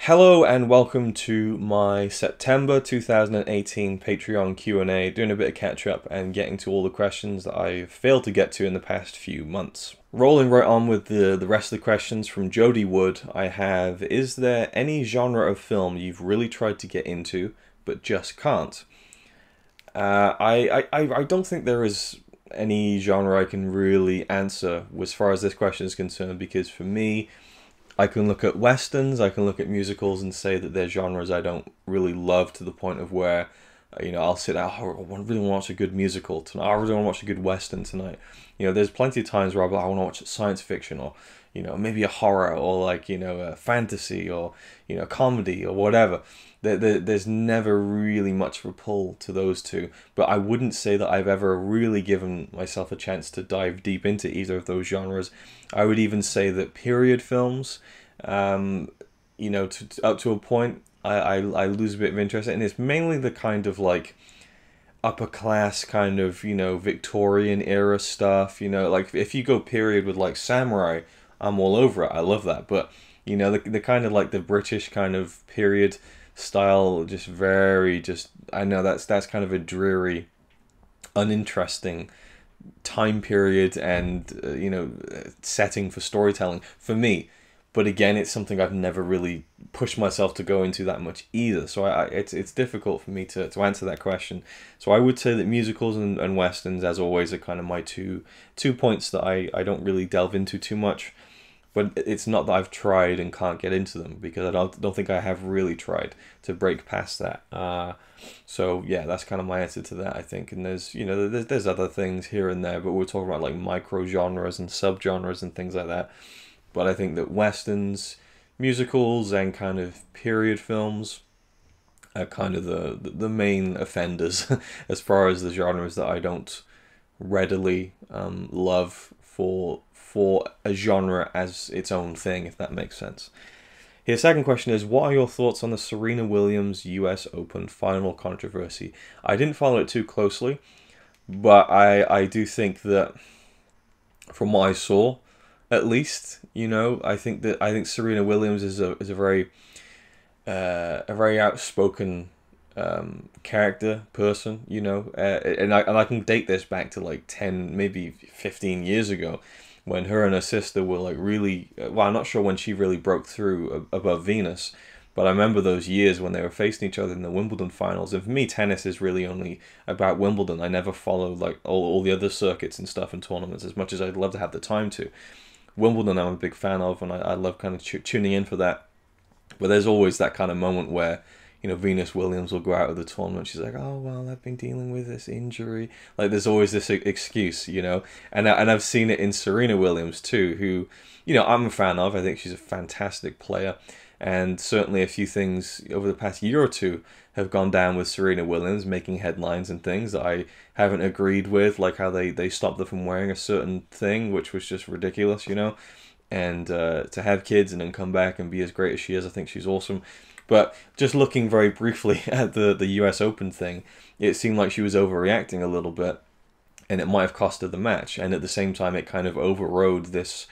Hello and welcome to my September 2018 Patreon Q&A, doing a bit of catch up and getting to all the questions that I've failed to get to in the past few months. Rolling right on with the rest of the questions from Jody Wood, I have, is there any genre of film you've really tried to get into but just can't? I don't think there is any genre I can really answer as far as this question is concerned, because for me, I can look at westerns, I can look at musicals and say that they're genres I don't really love, to the point of where, I'll sit out, oh, I really want to watch a good musical tonight, I really want to watch a good western tonight. There's plenty of times where I want to watch science fiction, or, maybe a horror, or like, a fantasy, or, comedy, or whatever. There's never really much of a pull to those two, but I wouldn't say that I've ever really given myself a chance to dive deep into either of those genres. I would even say that period films, up to a point, I lose a bit of interest, and it's mainly the kind of like upper class kind of, Victorian era stuff, like if you go period with like samurai, I'm all over it, I love that, but the kind of like the British kind of period style, I know that's kind of a dreary, uninteresting time period and setting for storytelling for me. But again, it's something I've never really pushed myself to go into that much either, so it's difficult for me to answer that question. So I would say that musicals and westerns, as always, are kind of my two points that I don't really delve into too much. But it's not that I've tried and can't get into them, because I don't think I have really tried to break past that. So yeah, that's kind of my answer to that, I think. And there's other things here and there, but we're talking about like micro genres and subgenres and things like that. But I think that westerns, musicals, and kind of period films are kind of the main offenders as far as the genres that I don't readily love for a genre as its own thing, if that makes sense. His second question is, what are your thoughts on the Serena Williams US Open final controversy? I didn't follow it too closely, but I do think that from what I saw, at least, I think Serena Williams is a very outspoken person, and I can date this back to like 10, maybe 15 years ago, when her and her sister were like really, well, I'm not sure when she really broke through above Venus, but I remember those years when they were facing each other in the Wimbledon finals. And for me, tennis is really only about Wimbledon. I never follow like all the other circuits and stuff and tournaments as much as I'd love to have the time to. Wimbledon I'm a big fan of, and I love kind of tuning in for that. But there's always that kind of moment where, Venus Williams will go out of the tournament. She's like, oh, well, I've been dealing with this injury. Like, there's always this excuse, And I've seen it in Serena Williams, too, who, I'm a fan of. I think she's a fantastic player. And certainly a few things over the past year or two have gone down with Serena Williams, making headlines and things that I haven't agreed with, like how they stopped her from wearing a certain thing, which was just ridiculous, And to have kids and then come back and be as great as she is, I think she's awesome. But just looking very briefly at the US Open thing, it seemed like she was overreacting a little bit, and it might have cost her the match. And at the same time, it kind of overrode this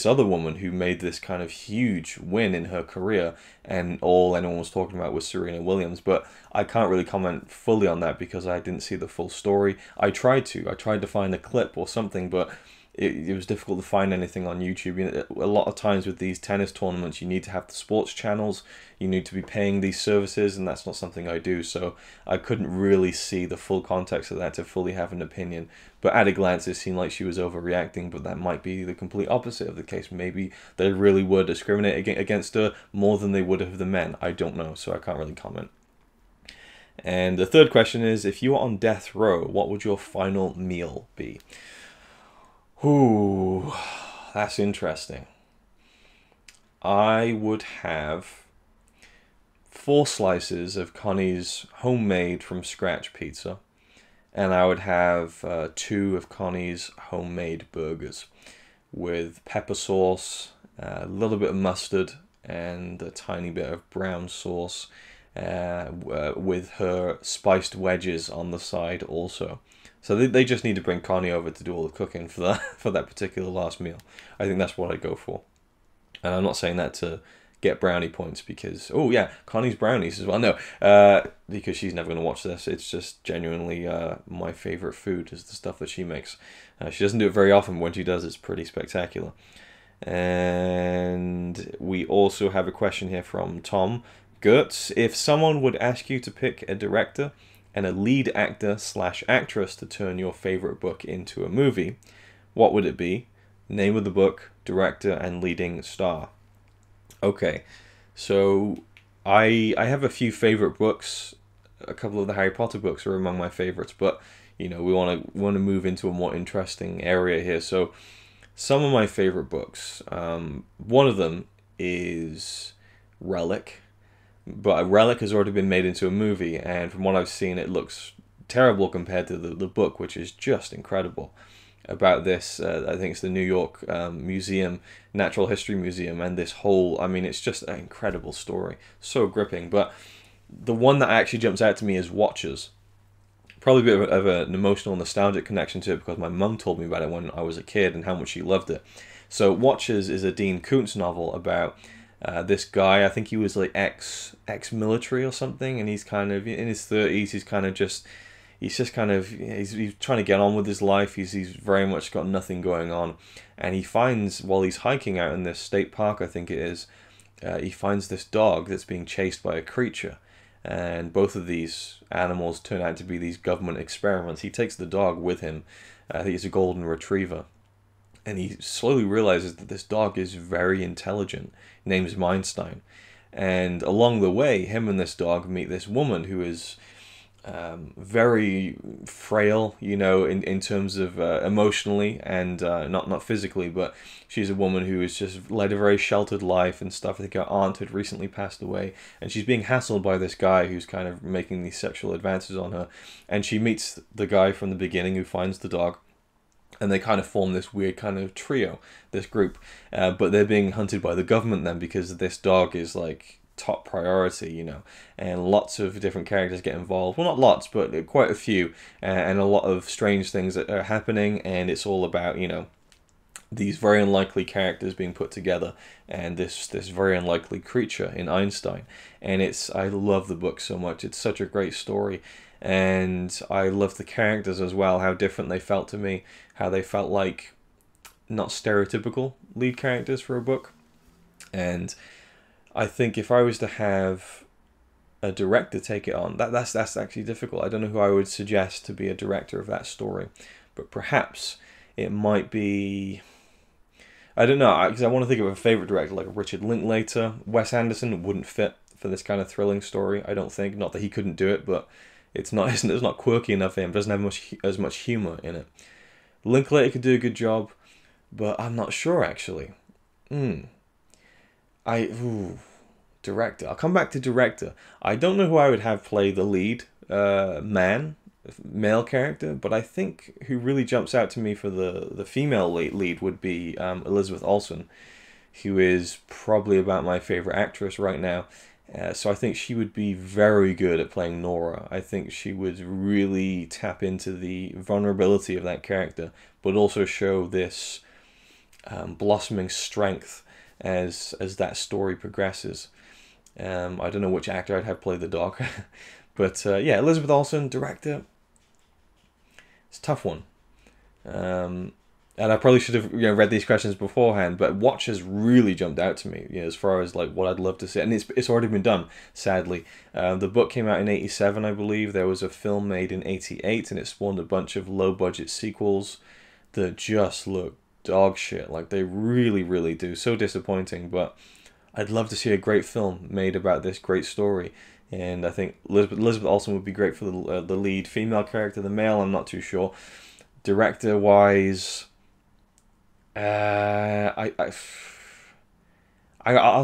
other woman who made this kind of huge win in her career, and all anyone was talking about was Serena Williams. But I can't really comment fully on that because I didn't see the full story. I tried to find a clip or something, but it was difficult to find anything on YouTube. A lot of times with these tennis tournaments, you need to have the sports channels, you need to be paying these services, and that's not something I do, so I couldn't really see the full context of that to fully have an opinion. But at a glance, it seemed like she was overreacting, but that might be the complete opposite of the case. Maybe they really were discriminating against her more than they would have the men. I don't know, so I can't really comment. And the third question is, if you were on death row, what would your final meal be? Ooh, that's interesting. I would have 4 slices of Connie's homemade from scratch pizza, and I would have 2 of Connie's homemade burgers with pepper sauce, a little bit of mustard, and a tiny bit of brown sauce, with her spiced wedges on the side also. So they just need to bring Connie over to do all the cooking for that particular last meal. I think that's what I'd go for. And I'm not saying that to get brownie points because, oh yeah, Connie's brownies as well. No, because she's never going to watch this. It's just genuinely my favorite food is the stuff that she makes. She doesn't do it very often, but when she does, it's pretty spectacular. And we also have a question here from Tom Gertz. If someone would ask you to pick a director and a lead actor / actress to turn your favorite book into a movie, what would it be? Name of the book, director, and leading star. Okay, so I have a few favorite books. A couple of the Harry Potter books are among my favorites, but you know, we want to move into a more interesting area here. So some of my favorite books, one of them is Relic, but Relic has already been made into a movie, and from what I've seen, it looks terrible compared to the book, which is just incredible. About this, I think it's the New York Museum, Natural History Museum, and this whole, I mean, it's just an incredible story, so gripping. But the one that actually jumps out to me is Watchers. Probably a bit of an emotional, nostalgic connection to it because my mum told me about it when I was a kid and how much she loved it. So Watchers is a Dean Koontz novel about this guy. I think he was like ex-military or something, and he's kind of in his 30s. He's trying to get on with his life. He's very much got nothing going on, and he finds, while he's hiking out in this state park, I think it is, he finds this dog that's being chased by a creature. And both of these animals turn out to be these government experiments. He takes the dog with him. I think it's a golden retriever. And he slowly realizes that this dog is very intelligent. His name is Einstein. And along the way, him and this dog meet this woman who is very frail, you know, in terms of emotionally and not physically, but she's a woman who has just led a very sheltered life and stuff. I think her aunt had recently passed away, and she's being hassled by this guy who's kind of making these sexual advances on her. And she meets the guy from the beginning who finds the dog, and they kind of form this weird kind of trio, this group. But they're being hunted by the government then because this dog is like top priority, you know, and lots of different characters get involved. Well, not lots, but quite a few, and a lot of strange things that are happening, and it's all about, you know, these very unlikely characters being put together, and this very unlikely creature in Einstein. And I love the book so much. It's such a great story, and I love the characters as well, how different they felt to me, how they felt like not stereotypical lead characters for a book. And I think if I was to have a director take it on, that's actually difficult. I don't know who I would suggest to be a director of that story, but perhaps it might be, I don't know, because I want to think of a favorite director like Richard Linklater. Wes Anderson wouldn't fit for this kind of thrilling story, I don't think. Not that he couldn't do it, but it's not quirky enough for him. It doesn't have as much humor in it. Linklater could do a good job, but I'm not sure actually. Director. I'll come back to director. I don't know who I would have play the lead male character, but I think who really jumps out to me for the female lead would be Elizabeth Olsen, who is probably about my favorite actress right now. So I think she would be very good at playing Nora. I think she would really tap into the vulnerability of that character, but also show this blossoming strength as that story progresses. I don't know which actor I'd have play the dog, but yeah, Elizabeth Olsen, director. It's a tough one, and I probably should have read these questions beforehand. But Watchers really jumped out to me, as far as like what I'd love to see, and it's already been done. Sadly, the book came out in '87, I believe. There was a film made in '88, and it spawned a bunch of low-budget sequels that just look dog shit. Like they really do. So disappointing, but I'd love to see a great film made about this great story, and I think Elizabeth Olsen would be great for the lead female character. The male, I'm not too sure. Director wise, I'll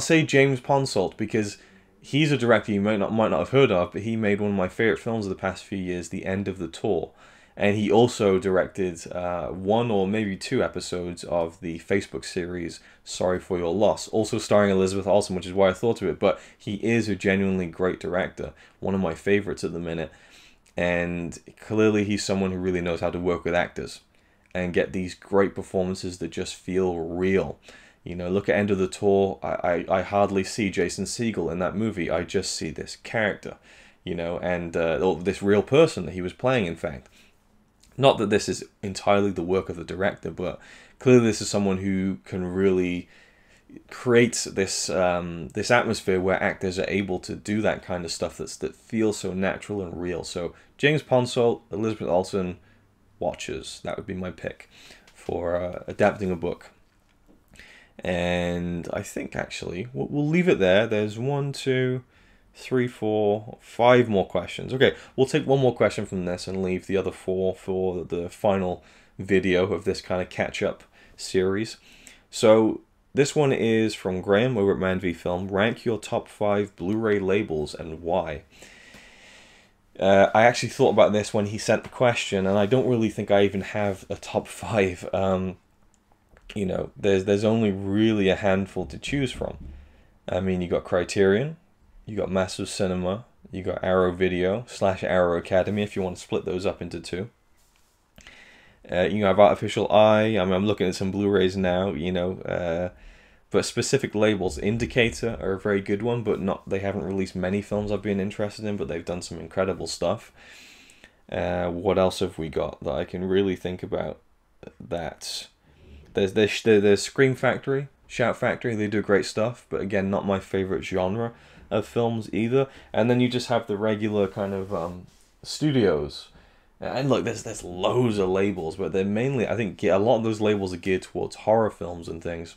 say James Ponsoldt, because he's a director you might not have heard of, but he made one of my favorite films of the past few years, The End of the Tour. And he also directed one or maybe 2 episodes of the Facebook series Sorry for Your Loss, also starring Elizabeth Olsen, which is why I thought of it. But he is a genuinely great director, one of my favorites at the minute. And clearly he's someone who really knows how to work with actors and get these great performances that just feel real. You know, look at End of the Tour. I hardly see Jason Segel in that movie. I just see this character, you know, and or this real person that he was playing, in fact. Not that this is entirely the work of the director, but clearly this is someone who can really create this this atmosphere where actors are able to do that kind of stuff that feels so natural and real. So James Ponsoldt, Elizabeth Olsen, Watchers. That would be my pick for adapting a book. And I think actually we'll leave it there. There's 1, 2, 3, 4, 5 more questions. Okay, we'll take one more question from this and leave the other 4 for the final video of this kind of catch-up series. So this one is from Graham over at Man v Film. Rank your top 5 Blu-ray labels and why. I actually thought about this when he sent the question, and I don't really think I even have a top 5. You know, there's only really a handful to choose from. I mean, you got Criterion, you got Massive Cinema, you got Arrow Video / Arrow Academy if you want to split those up into 2. You have Artificial Eye. I mean, I'm looking at some Blu-rays now, you know, but specific labels. Indicator are a very good one, but they haven't released many films I've been interested in, but they've done some incredible stuff. What else have we got that I can really think about? That there's Scream Factory, Shout Factory. They do great stuff, but again, not my favorite genre of films either. And then you just have the regular kind of studios. And look, there's loads of labels, but they're mainly, I think, a lot of those labels are geared towards horror films and things.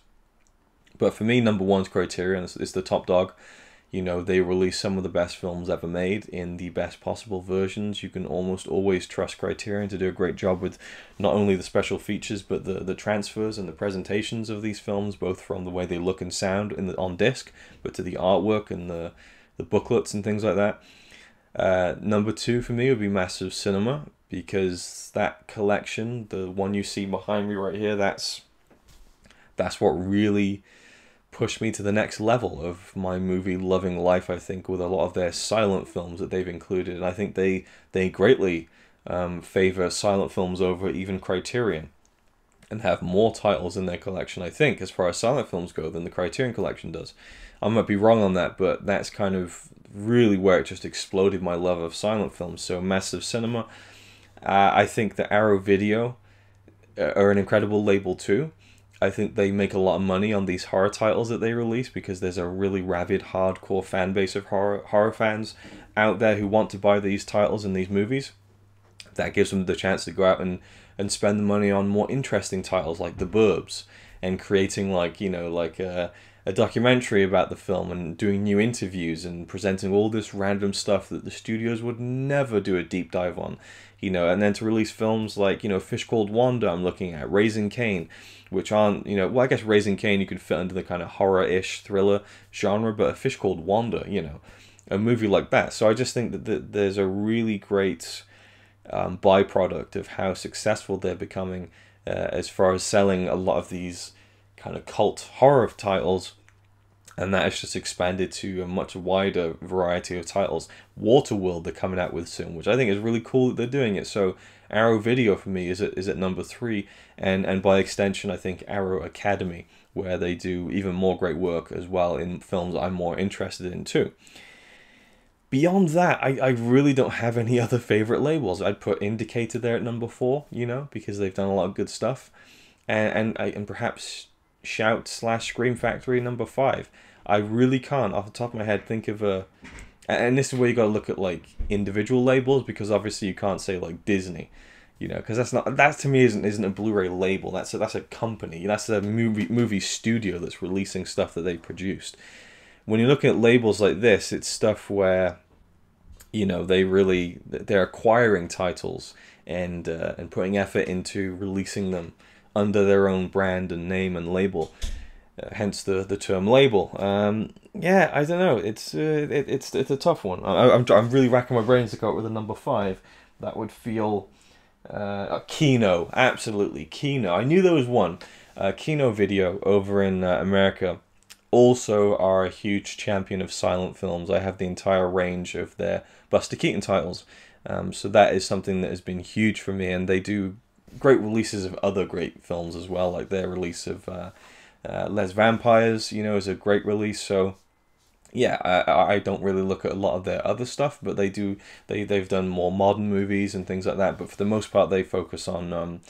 But for me, number 1 is Criterion. It's the top dog. You know, they release some of the best films ever made in the best possible versions. You can almost always trust Criterion to do a great job with not only the special features, but the transfers and the presentations of these films, both from the way they look and sound on disc, but to the artwork and the booklets and things like that. Number 2 for me would be Massive Cinema, because that collection, the one you see behind me right here, that's what really pushed me to the next level of my movie loving life, I think, with a lot of their silent films that they've included. And I think they greatly favor silent films over even Criterion, and have more titles in their collection, I think, as far as silent films go, than the Criterion collection does. I might be wrong on that, but that's kind of really where it just exploded my love of silent films. So Massive Cinema. I think that Arrow Video are an incredible label too. I think they make a lot of money on these horror titles that they release, because there's a really rabid, hardcore fan base of horror fans out there who want to buy these titles and these movies. That gives them the chance to go out and spend the money on more interesting titles like The Burbs, and creating, like, you know, like a documentary about the film, and doing new interviews and presenting all this random stuff that the studios would never do a deep dive on. You know, and then to release films like, you know, Fish Called Wanda I'm looking at, Raising Cain, which aren't, you know, well, I guess Raising Cain you could fit into the kind of horror-ish thriller genre, but A Fish Called Wanda, you know, a movie like that. So I just think that there's a really great byproduct of how successful they're becoming as far as selling a lot of these kind of cult horror titles. And that has just expanded to a much wider variety of titles. Waterworld they're coming out with soon, which I think is really cool that they're doing it. So Arrow Video for me is at number 3, and by extension I think Arrow Academy, where they do even more great work as well in films I'm more interested in too. Beyond that, I really don't have any other favorite labels. I'd put Indicator there at number 4, you know, because they've done a lot of good stuff, and perhaps Shout / Scream Factory number 5. I really can't, off the top of my head, think of a... And this is where you got to look at, like, individual labels, because obviously you can't say, like, Disney, you know, because that to me isn't a Blu-ray label. That's a company. That's a movie studio that's releasing stuff that they produced. When you're looking at labels like this, it's stuff where, you know, they're acquiring titles and putting effort into releasing them under their own brand and name and label. Hence the term label. Yeah, I don't know. It's a tough one. I'm really racking my brains to come up with a number 5 that would feel Kino. Absolutely, Kino. I knew there was one. Kino Video over in America also are a huge champion of silent films. I have the entire range of their Buster Keaton titles. So that is something that has been huge for me, and they do great releases of other great films as well, like their release of Less Vampires, you know, is a great release. So yeah, I don't really look at a lot of their other stuff, but they've done more modern movies and things like that. But for the most part, they focus on,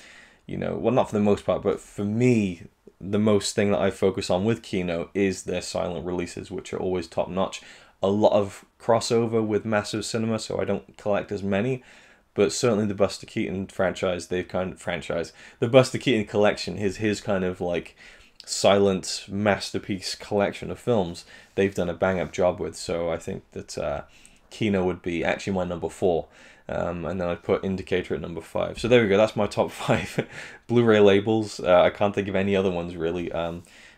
you know, well, not for the most part, but for me, the most thing that I focus on with Kino is their silent releases, which are always top notch. A lot of crossover with massive cinema, so I don't collect as many. But certainly the Buster Keaton franchise, the Buster Keaton collection, his kind of like silent masterpiece collection of films, they've done a bang up job with. So I think that Kino would be actually my number 4, and then I'd put Indicator at number 5. So there we go, that's my top 5 Blu-ray labels. I can't think of any other ones really.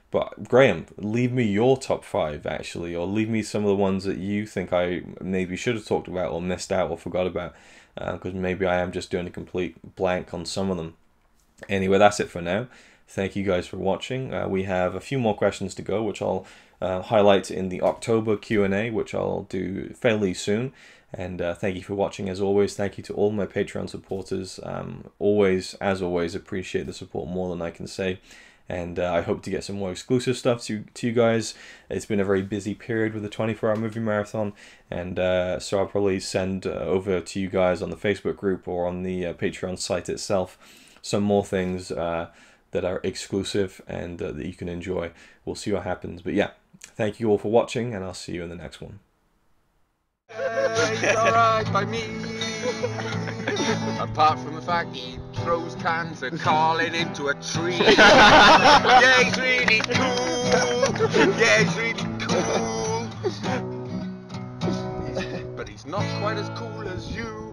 But Graham, leave me your top 5 actually, or leave me some of the ones that you think I maybe should have talked about or missed out or forgot about, because maybe I am just doing a complete blank on some of them. Anyway, that's it for now. Thank you guys for watching. We have a few more questions to go, which I'll highlight in the October Q&A, which I'll do fairly soon. And thank you for watching as always. Thank you to all my Patreon supporters. As always, appreciate the support more than I can say. And I hope to get some more exclusive stuff to you guys. It's been a very busy period with the 24-hour movie marathon, and so I'll probably send over to you guys on the Facebook group or on the Patreon site itself some more things that are exclusive and that you can enjoy. We'll see what happens. But yeah, thank you all for watching, and I'll see you in the next one. He's alright by me. Apart from the fact he throws cans of Carlin into a tree. Yeah, he's really cool. Yeah, he's really cool. But he's not quite as cool as you.